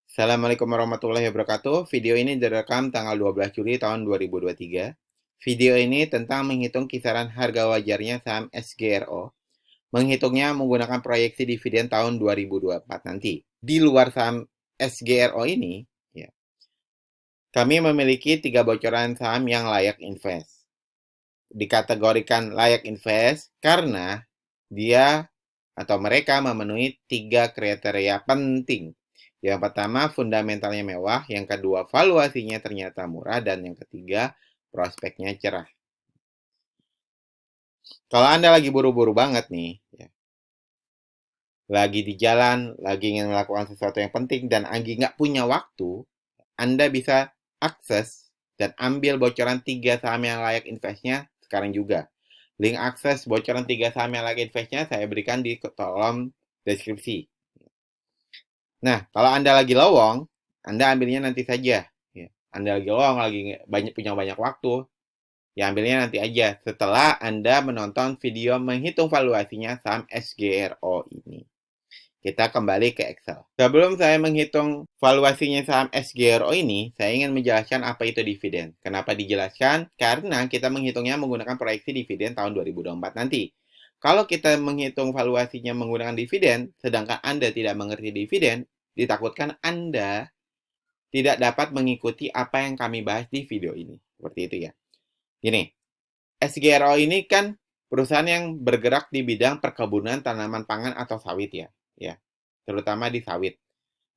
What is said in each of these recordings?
Assalamualaikum warahmatullahi wabarakatuh. Video ini direkam tanggal 12 Juli tahun 2023. Video ini tentang menghitung kisaran harga wajarnya saham SGRO. Menghitungnya menggunakan proyeksi dividen tahun 2024 nanti. Di luar saham SGRO ini, ya, kami memiliki 3 bocoran saham yang layak invest. Dikategorikan layak invest karena dia atau mereka memenuhi 3 kriteria penting. Yang pertama, fundamentalnya mewah. Yang kedua, valuasinya ternyata murah. Dan yang ketiga, prospeknya cerah. Kalau Anda lagi buru-buru banget nih, ya, lagi di jalan, lagi ingin melakukan sesuatu yang penting, dan Anggi nggak punya waktu, Anda bisa akses dan ambil bocoran 3 saham yang layak investnya sekarang juga. Link akses bocoran 3 saham yang layak investnya saya berikan di kolom deskripsi. Nah, kalau Anda lagi lowong, Anda ambilnya nanti saja. Ya. Anda lagi lowong, lagi punya banyak waktu, ya ambilnya nanti aja setelah Anda menonton video menghitung valuasinya saham SGRO ini. Kita kembali ke Excel. Sebelum saya menghitung valuasinya saham SGRO ini, saya ingin menjelaskan apa itu dividen. Kenapa dijelaskan? Karena kita menghitungnya menggunakan proyeksi dividen tahun 2024 nanti. Kalau kita menghitung valuasinya menggunakan dividen, sedangkan Anda tidak mengerti dividen, ditakutkan Anda tidak dapat mengikuti apa yang kami bahas di video ini. Seperti itu ya. Gini, SGRO ini kan perusahaan yang bergerak di bidang perkebunan tanaman pangan atau sawit ya. Ya, terutama di sawit.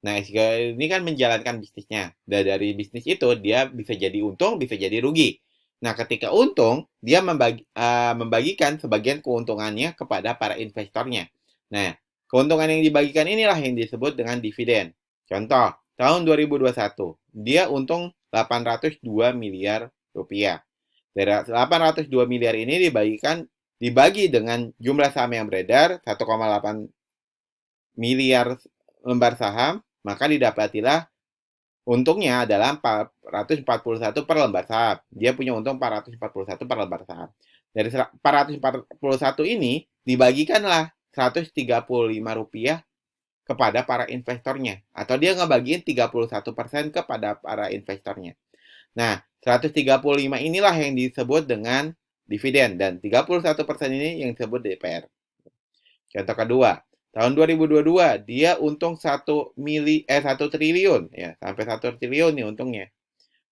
Nah, SGRO ini kan menjalankan bisnisnya. Dan dari bisnis itu dia bisa jadi untung, bisa jadi rugi. Nah, ketika untung, dia membagikan sebagian keuntungannya kepada para investornya. Nah, keuntungan yang dibagikan inilah yang disebut dengan dividen. Contoh, tahun 2021, dia untung 802 miliar rupiah. Dari 802 miliar ini dibagi dengan jumlah saham yang beredar 1,8 miliar lembar saham, maka didapatilah untungnya adalah 441 per lembar saham. Dia punya untung 441 per lembar saham. Dari 441 ini dibagikanlah 135 rupiah kepada para investornya. Atau dia ngebagiin 31% kepada para investornya. Nah, 135 inilah yang disebut dengan dividen. Dan 31% ini yang disebut DPR. Contoh kedua, tahun 2022 dia untung 1 triliun ya, sampai 1 triliun nih untungnya.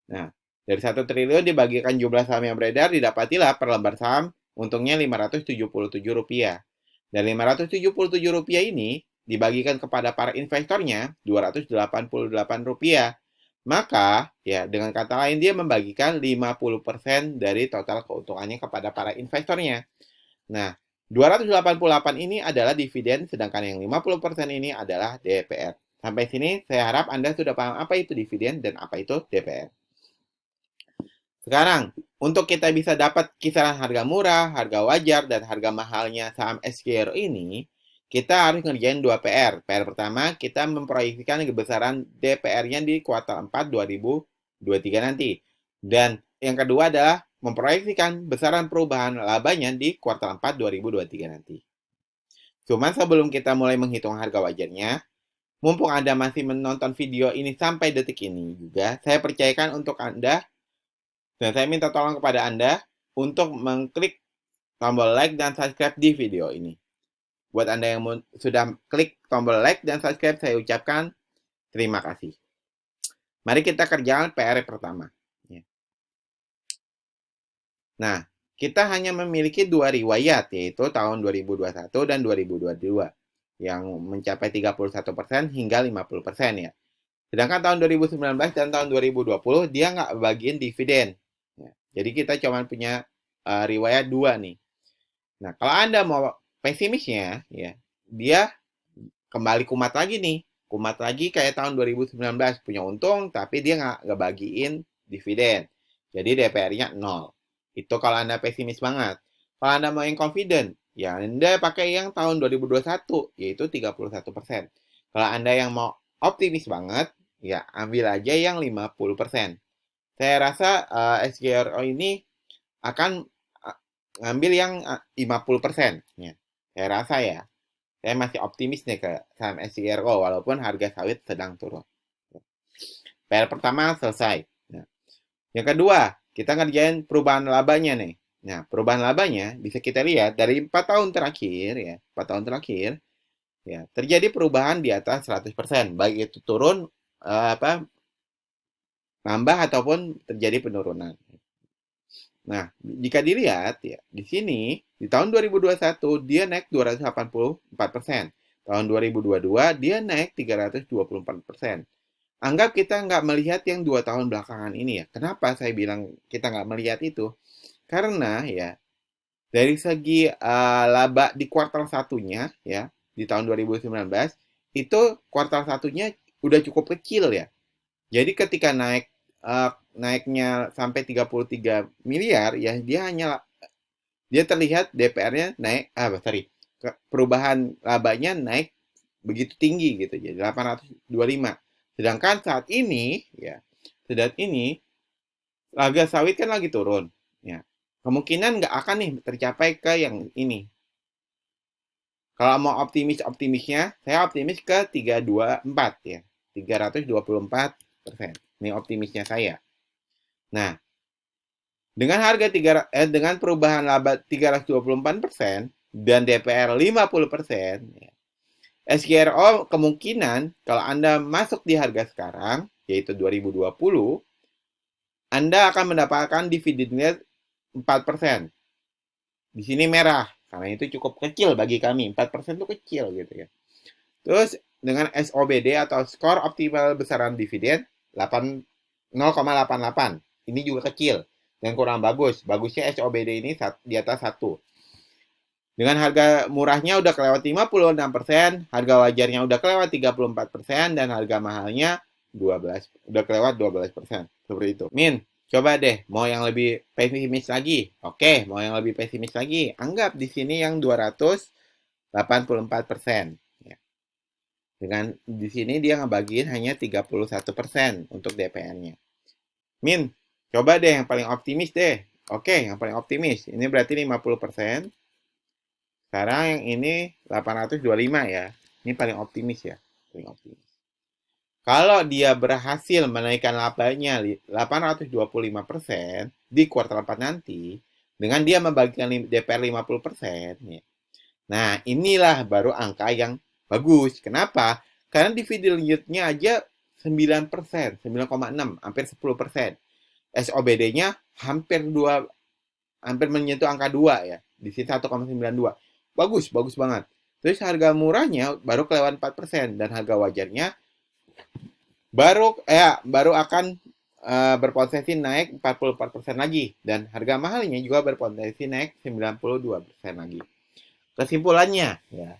Nah, dari 1 triliun dibagikan jumlah saham yang beredar didapatilah per lembar saham untungnya Rp577. Dan Rp577 ini dibagikan kepada para investornya Rp288. Maka, ya dengan kata lain dia membagikan 50% dari total keuntungannya kepada para investornya. Nah, 288 ini adalah dividen, sedangkan yang 50% ini adalah DPR. Sampai sini saya harap Anda sudah paham apa itu dividen dan apa itu DPR. Sekarang, untuk kita bisa dapat kisaran harga murah, harga wajar, dan harga mahalnya saham SGRO ini, kita harus ngerjain 2 PR. PR pertama, kita memproyeksikan kebesaran DPR-nya di kuartal 4 2023 nanti. Dan yang kedua adalah memproyeksikan besaran perubahan labanya di kuartal 4 2023 nanti. Cuma sebelum kita mulai menghitung harga wajarnya, mumpung Anda masih menonton video ini sampai detik ini juga, saya percayakan untuk Anda dan saya minta tolong kepada Anda untuk mengklik tombol like dan subscribe di video ini. Buat Anda yang sudah klik tombol like dan subscribe, saya ucapkan terima kasih. Mari kita kerjakan PR pertama. Nah, kita hanya memiliki 2 riwayat, yaitu tahun 2021 dan 2022, yang mencapai 31% hingga 50% ya. Sedangkan tahun 2019 dan tahun 2020 dia nggak bagiin dividen. Jadi kita cuma punya riwayat 2 nih. Nah, kalau Anda mau pesimisnya, ya, dia kembali kumat lagi nih. Kumat lagi kayak tahun 2019, punya untung, tapi dia nggak bagiin dividen. Jadi DPR-nya 0. Itu kalau Anda pesimis banget. Kalau Anda mau yang confident, ya Anda pakai yang tahun 2021, yaitu 31%. Kalau Anda yang mau optimis banget, ya ambil aja yang 50%. Saya rasa SGRO ini akan ngambil yang 50%. Ya. Saya rasa ya. Saya masih optimis nih ke saham SGRO walaupun harga sawit sedang turun. PR pertama selesai. Nah, yang kedua, kita ngerjain perubahan labanya nih. Nah, perubahan labanya bisa kita lihat dari 4 tahun terakhir ya, 4 tahun terakhir ya, terjadi perubahan di atas 100%, baik itu turun nambah ataupun terjadi penurunan. Nah, jika dilihat ya, di sini di tahun 2021 dia naik 284%. Tahun 2022 dia naik 324%. Anggap kita nggak melihat yang 2 tahun belakangan ini ya. Kenapa saya bilang kita nggak melihat itu? Karena ya, dari segi laba di kuartal satunya ya, di tahun 2019, itu kuartal satunya udah cukup kecil ya. Jadi ketika naiknya sampai 33 miliar ya, dia terlihat DPR-nya naik, perubahan labanya naik begitu tinggi gitu, jadi 825. Sedangkan saat ini harga sawit kan lagi turun. Ya. Kemungkinan nggak akan nih tercapai ke yang ini. Kalau mau optimisnya, saya optimis ke 324 ya. 324%. Ini optimisnya saya. Nah, dengan perubahan laba 324% dan DPR 50%, ya, SGRO kemungkinan kalau Anda masuk di harga sekarang, yaitu 2020, Anda akan mendapatkan dividen 4%. Di sini merah, karena itu cukup kecil bagi kami. 4% itu kecil gitu ya. Terus dengan SOBD atau skor optimal besaran dividen 0,88. Ini juga kecil dan kurang bagus. Bagusnya SOBD ini di atas 1. Dengan harga murahnya udah kelewat 56%, harga wajarnya udah kelewat 34%, dan harga mahalnya 12, udah kelewat 12%. Seperti itu. Min, coba deh, mau yang lebih pesimis lagi. Oke, mau yang lebih pesimis lagi. Anggap di sini yang 284%. Ya. Dengan di sini dia ngebagiin hanya 31% untuk DPR-nya. Min, coba deh yang paling optimis deh. Oke, yang paling optimis. Ini berarti 50%. Sekarang yang ini 825 ya. Ini paling optimis ya. Paling optimis. Kalau dia berhasil menaikkan labanya 825% di kuartal 4 nanti, dengan dia membagikan DPR 50%, ya. Nah, inilah baru angka yang bagus. Kenapa? Karena dividen yieldnya aja 9%, 9,6, hampir 10%. SOBD-nya hampir menyentuh angka 2 ya. Di sini 1,92. Bagus banget. Terus harga murahnya baru kelewat 4% dan harga wajarnya baru akan berpotensi naik 44% lagi, dan harga mahalnya juga berpotensi naik 92% lagi. Kesimpulannya ya,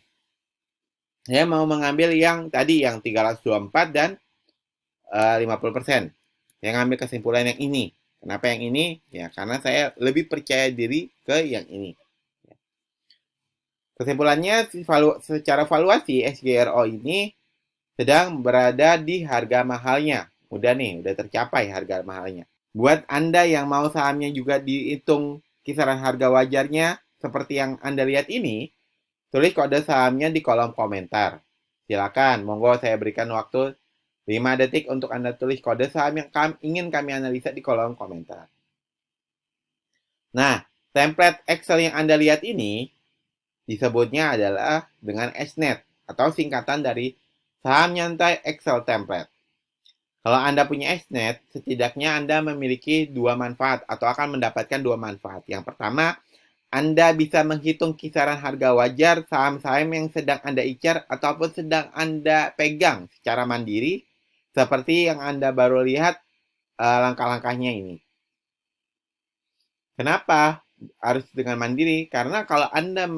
saya mau mengambil yang tadi yang 324 dan 50%. Saya ngambil kesimpulan yang ini. Kenapa yang ini? Ya karena saya lebih percaya diri ke yang ini. Kesimpulannya, secara valuasi SGRO ini sedang berada di harga mahalnya. Udah tercapai harga mahalnya. Buat Anda yang mau sahamnya juga dihitung kisaran harga wajarnya seperti yang Anda lihat ini, tulis kode sahamnya di kolom komentar. Silakan, monggo saya berikan waktu 5 detik untuk Anda tulis kode saham yang ingin kami analisa di kolom komentar. Nah, template Excel yang Anda lihat ini disebutnya adalah dengan SNET atau singkatan dari saham nyantai Excel template. Kalau Anda punya SNET, setidaknya Anda memiliki 2 manfaat atau akan mendapatkan 2 manfaat. Yang pertama, Anda bisa menghitung kisaran harga wajar saham-saham yang sedang Anda incar ataupun sedang Anda pegang secara mandiri, seperti yang Anda baru lihat langkah-langkahnya ini. Kenapa harus dengan mandiri? Karena kalau Anda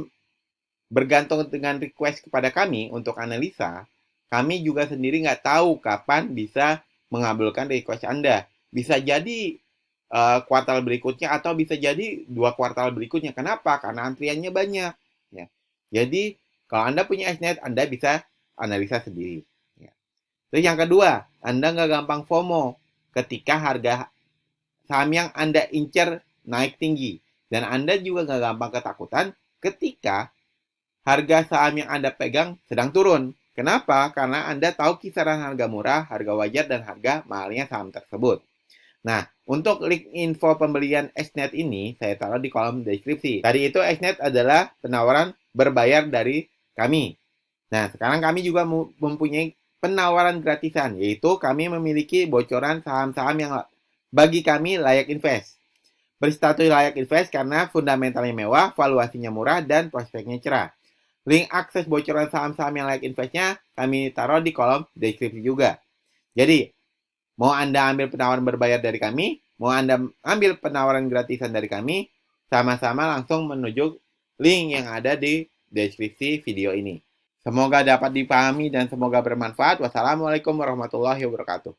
bergantung dengan request kepada kami untuk analisa, kami juga sendiri nggak tahu kapan bisa mengabulkan request Anda. Bisa jadi kuartal berikutnya atau bisa jadi 2 kuartal berikutnya. Kenapa? Karena antriannya banyak. Ya. Jadi, kalau Anda punya SNET, Anda bisa analisa sendiri. Ya. Terus yang kedua, Anda nggak gampang FOMO ketika harga saham yang Anda incer naik tinggi. Dan Anda juga nggak gampang ketakutan ketika harga saham yang Anda pegang sedang turun. Kenapa? Karena Anda tahu kisaran harga murah, harga wajar, dan harga mahalnya saham tersebut. Nah, untuk link info pembelian XNET ini, saya taruh di kolom deskripsi. Tadi itu XNET adalah penawaran berbayar dari kami. Nah, sekarang kami juga mempunyai penawaran gratisan, yaitu kami memiliki bocoran saham-saham yang bagi kami layak invest. Berstatus layak invest karena fundamentalnya mewah, valuasinya murah, dan prospeknya cerah. Link akses bocoran saham-saham yang layak investnya kami taruh di kolom deskripsi juga. Jadi, mau Anda ambil penawaran berbayar dari kami, mau Anda ambil penawaran gratisan dari kami, sama-sama langsung menuju link yang ada di deskripsi video ini. Semoga dapat dipahami dan semoga bermanfaat. Wassalamualaikum warahmatullahi wabarakatuh.